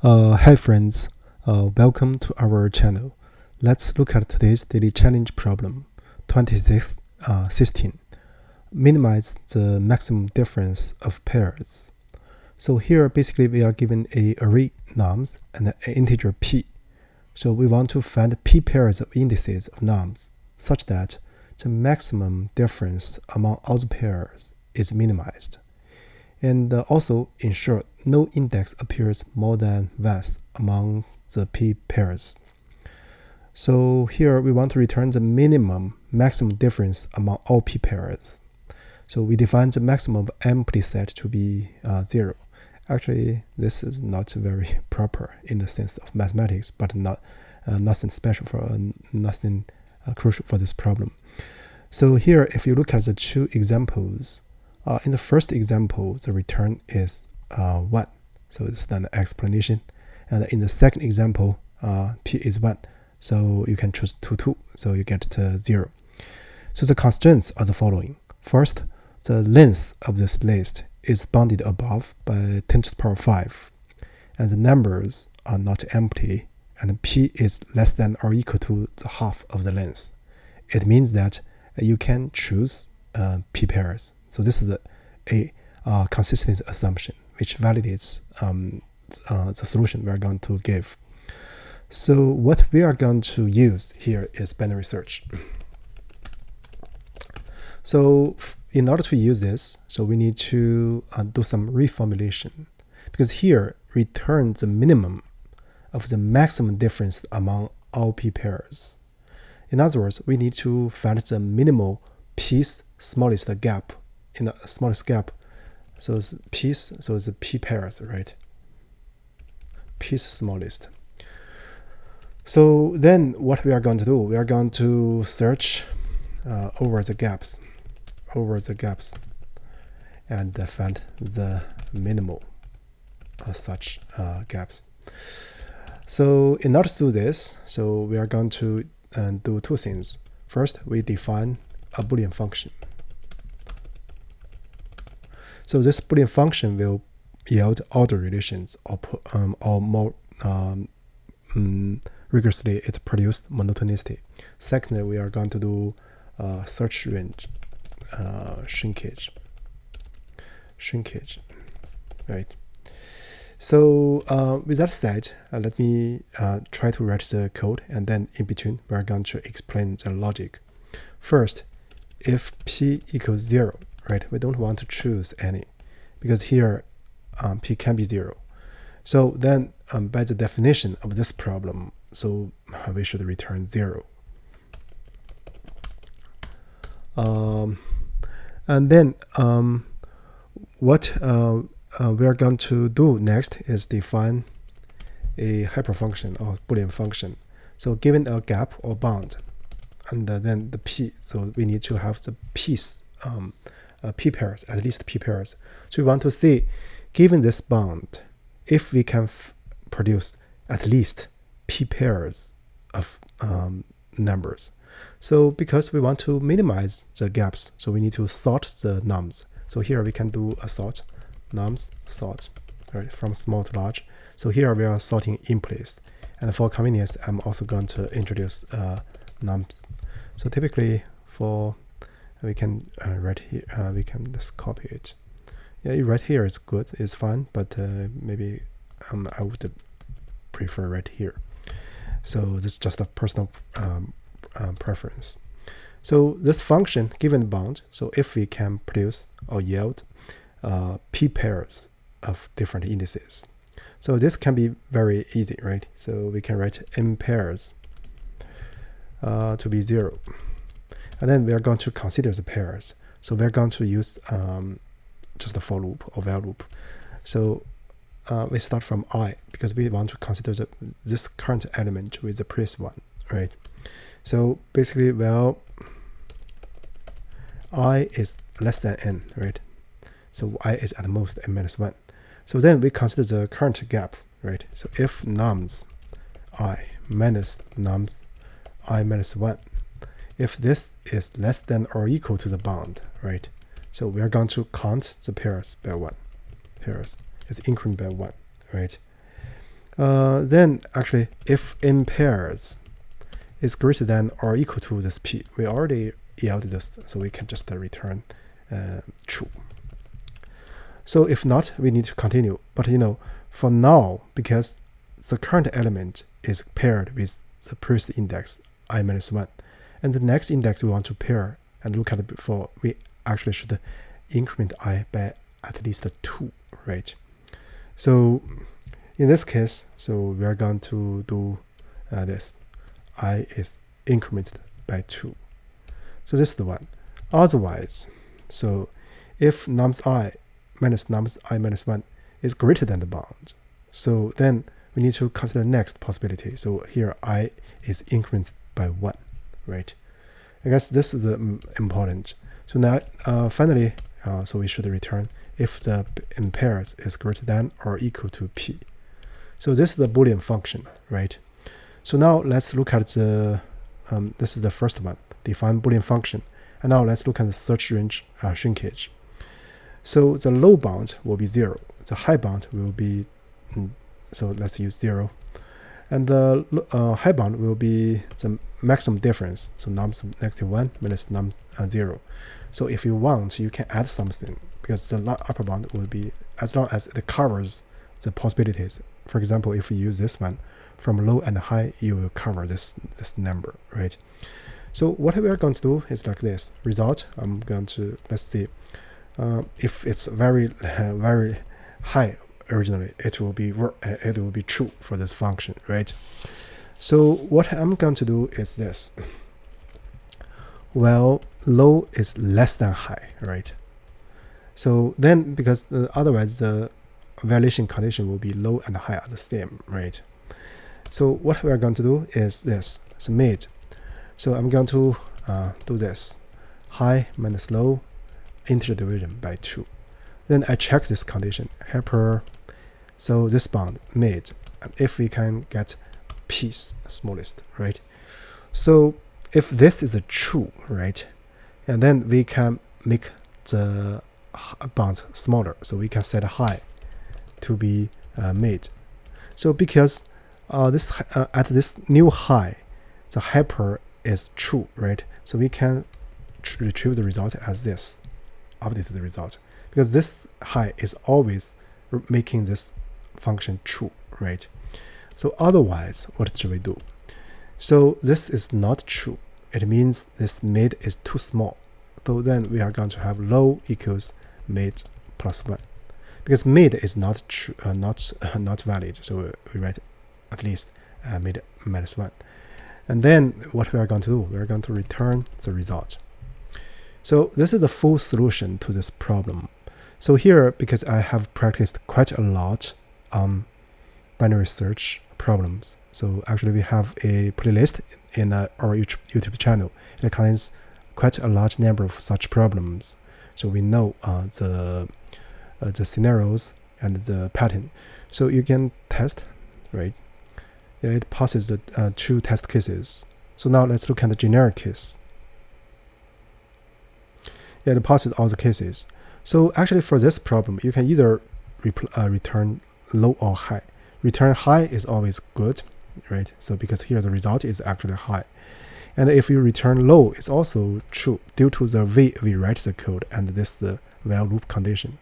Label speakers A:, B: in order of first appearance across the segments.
A: Hi friends, welcome to our channel. Let's look at today's daily challenge problem 2616. Minimize the maximum difference of pairs. So here basically we are given a array nums and an integer p. So we want to find p pairs of indices of nums such that the maximum difference among all the pairs is minimized. And also ensure no index appears more than once among the p pairs. So here we want to return the maximum difference among all p pairs. So we define the maximum of empty set to be 0. Actually, this is not very proper in the sense of mathematics, but nothing special for nothing crucial for this problem. So here, if you look at the two examples, in the first example, the return is 1. So it's then the explanation. And in the second example, p is 1. So you can choose 2. So you get 0. So the constraints are the following. First, the length of this list is bounded above by 10 to the power 5. And the numbers are not empty. And p is less than or equal to the half of the length. It means that you can choose p pairs. So this is a consistency assumption which validates the solution we are going to give. So what we are going to use here is binary search. So in order to use this, so we need to do some reformulation, because here return the minimum of the maximum difference among all p pairs. In other words, we need to find the minimal piece smallest gap in the smallest gap. So it's piece, so it's p pairs, right? Piece smallest. So then what we are going to do, we are going to search over the gaps, and find the minimal such gaps. So in order to do this, so we are going to do two things. First, we define a Boolean function. So this Boolean function will yield order relations, or more rigorously, it produces monotonicity. Secondly, we are going to do search range shrinkage, right? So with that said, let me try to write the code, and then in between we are going to explain the logic. First, if p equals 0, right, we don't want to choose any, because here p can be 0. So then by the definition of this problem, so we should return 0. And then what we are going to do next is define a hyperfunction or Boolean function. So given a gap or bound, and then the p, so we need to have the piece, p pairs, at least p pairs. So we want to see, given this bound, if we can produce at least p pairs of numbers. So because we want to minimize the gaps, so we need to sort the nums. So here we can do a sort, nums sort, right, from small to large. So here we are sorting in place. And for convenience, I'm also going to introduce nums. So typically we can write here, we can just copy it. Yeah, right here is good, it's fine, but maybe I would prefer right here. So this is just a personal preference. So this function, given the bound, so if we can produce or yield p pairs of different indices. So this can be very easy, right? So we can write m pairs to be 0. And then we are going to consider the pairs. So we're going to use just a for loop or while loop. So we start from I, because we want to consider this current element with the previous one, right? So basically, well, I is less than n, right? So I is at most n minus 1. So then we consider the current gap, right? So if nums I minus nums I minus 1, if this is less than or equal to the bound, right? So we are going to count the pairs by 1. Pairs is increment by 1, right? Then actually, if in pairs is greater than or equal to this p, we already yielded this, so we can just return true. So if not, we need to continue. But for now, because the current element is paired with the previous index I-1, and the next index we want to pair and look at it before, we actually should increment I by at least 2, right? So in this case, so we are going to do this. I is incremented by 2. So this is the one. Otherwise, so if nums I minus nums I-1 is greater than the bound, so then we need to consider the next possibility. So here I is incremented by 1, right? I guess this is the important. So now finally, so we should return if the in pairs is greater than or equal to p. So this is the Boolean function, right? So now let's look at the this is the first one, define Boolean function. And now let's look at the search range shrinkage. So the low bound will be 0. The high bound will be, so let's use 0. And the high bound will be the maximum difference. So nums -1 minus nums 0. So if you want, you can add something, because the upper bound will be as long as it covers the possibilities. For example, if you use this one, from low and high, you will cover this number, right? So what we are going to do is like this. Result, I'm going to, let's see, if it's very very high originally, it will be true for this function, right? So what I'm going to do is this. Well, low is less than high, right? So then, because otherwise the violation condition will be low and high are the same, right? So what we are going to do is this. So mid. So I'm going to do this. High minus low, integer division by 2. Then I check this condition. Hyper. So this bound mid. And if we can get piece smallest, right? So if this is a true, right? And then we can make the bound smaller. So we can set high to be mid. So because this at this new high, the hyper is true, right? So we can retrieve the result as this, update the result, because this high is always making this function true, right? So otherwise, what should we do? So this is not true. It means this mid is too small. So then we are going to have low equals mid plus 1, because mid is not true, not valid. So we write at least mid minus 1. And then what we are going to do, we are going to return the result. So this is the full solution to this problem. So here, because I have practiced quite a lot binary search problems, so actually we have a playlist in our YouTube channel. It contains quite a large number of such problems. So we know the scenarios and the pattern. So you can test, right? It passes the 2 test cases. So now let's look at the generic case. It passes all the cases. So actually for this problem, you can either return low or high. Return high is always good, right? So because here the result is actually high. And if you return low, it's also true due to the way we write the code and this the while loop condition.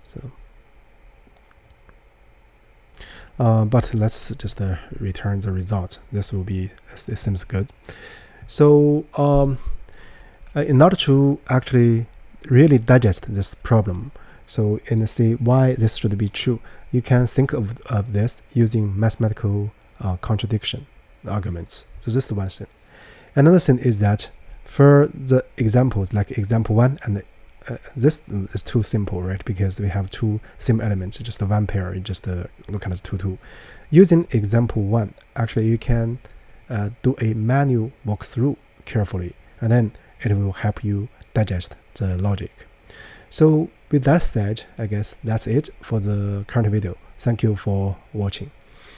A: So but let's just return the result. This will be, it seems good. So in order to actually really digest this problem, so and see why this should be true, you can think of this using mathematical contradiction arguments. So this is one thing. Another thing is that for the examples like example 1 and this is too simple, right? Because we have 2 same elements, just one pair. You just look at 2. Using example 1, actually you can do a manual walkthrough carefully, and then it will help you digest the logic. So with that said, I guess that's it for the current video. Thank you for watching.